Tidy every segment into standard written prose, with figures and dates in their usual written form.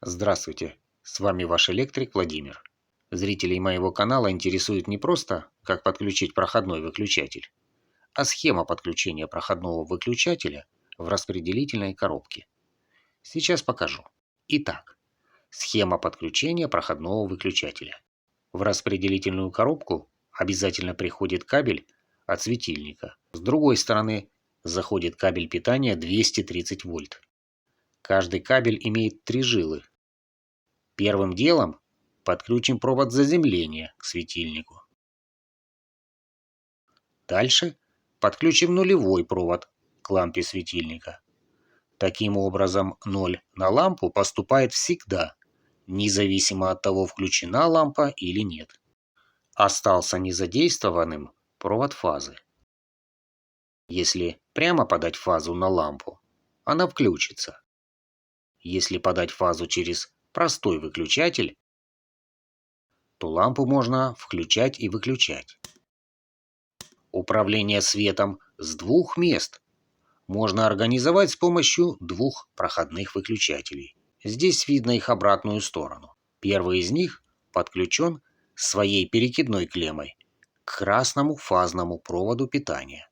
Здравствуйте, с вами ваш электрик Владимир. Зрителей моего канала интересует не просто, как подключить проходной выключатель, а схема подключения проходного выключателя в распределительной коробке. Сейчас покажу. Итак, схема подключения проходного выключателя. В распределительную коробку обязательно приходит кабель от светильника. С другой стороны заходит кабель питания 230 вольт. Каждый кабель имеет 3 жилы. Первым делом подключим провод заземления к светильнику. Дальше подключим нулевой провод к лампе светильника. Таким образом, 0 на лампу поступает всегда, независимо от того, включена лампа или нет. Остался незадействованным провод фазы. Если прямо подать фазу на лампу, она включится. Если подать фазу через простой выключатель, то лампу можно включать и выключать. Управление светом с двух мест можно организовать с помощью двух проходных выключателей. Здесь видно их обратную сторону. Первый из них подключен своей перекидной клеммой к красному фазному проводу питания,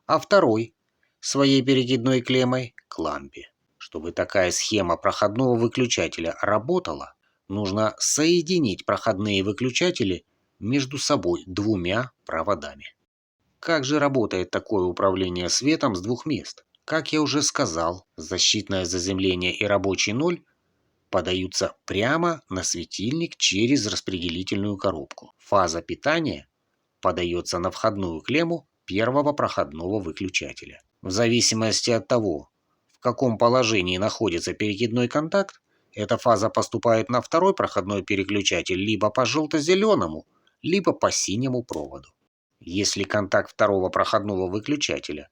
а второй своей перекидной клеммой к лампе. Чтобы такая схема проходного выключателя работала, нужно соединить проходные выключатели между собой двумя проводами. Как же работает такое управление светом с двух мест? Как я уже сказал, защитное заземление и рабочий ноль подаются прямо на светильник через распределительную коробку. Фаза питания подается на входную клемму первого проходного выключателя. В зависимости от того, в каком положении находится перекидной контакт, эта фаза поступает на второй проходной переключатель либо по желто-зеленому, либо по синему проводу. Если контакт второго проходного выключателя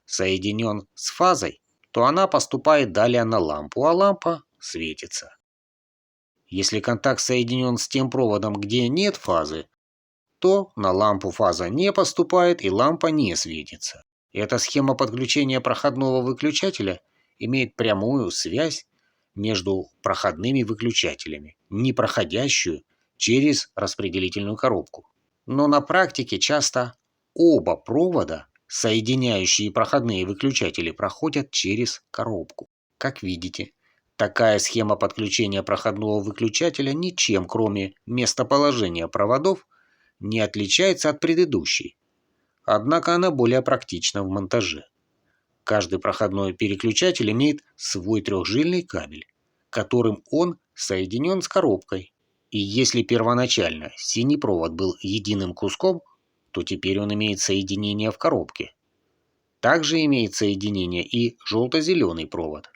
соединен с фазой, то она поступает далее на лампу, а лампа светится. Если контакт соединен с тем проводом, где нет фазы, то на лампу фаза не поступает и лампа не светится. Эта схема подключения проходного выключателя имеет прямую связь между проходными выключателями, не проходящую через распределительную коробку. Но на практике часто оба провода, соединяющие проходные выключатели, проходят через коробку. Как видите, такая схема подключения проходного выключателя ничем, кроме местоположения проводов, не отличается от предыдущей. Однако она более практична в монтаже. Каждый проходной переключатель имеет свой трехжильный кабель, которым он соединен с коробкой. И если первоначально синий провод был единым куском, то теперь он имеет соединение в коробке. Также имеет соединение и желто-зеленый провод.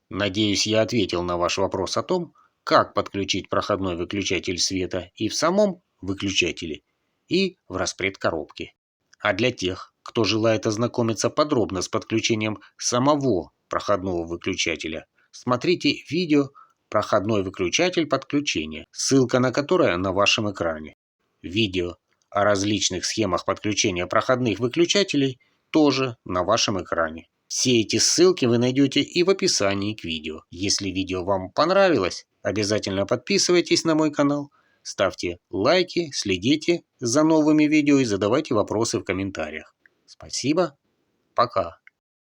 Надеюсь, я ответил на ваш вопрос о том, как подключить проходной выключатель света и в самом выключателе, и в распредкоробке. А для тех, кто желает ознакомиться подробно с подключением самого проходного выключателя, смотрите видео «Проходной выключатель подключения», ссылка на которое на вашем экране. Видео о различных схемах подключения проходных выключателей тоже на вашем экране. Все эти ссылки вы найдете и в описании к видео. Если видео вам понравилось, обязательно подписывайтесь на мой канал, ставьте лайки, следите за новыми видео и задавайте вопросы в комментариях. Спасибо, пока.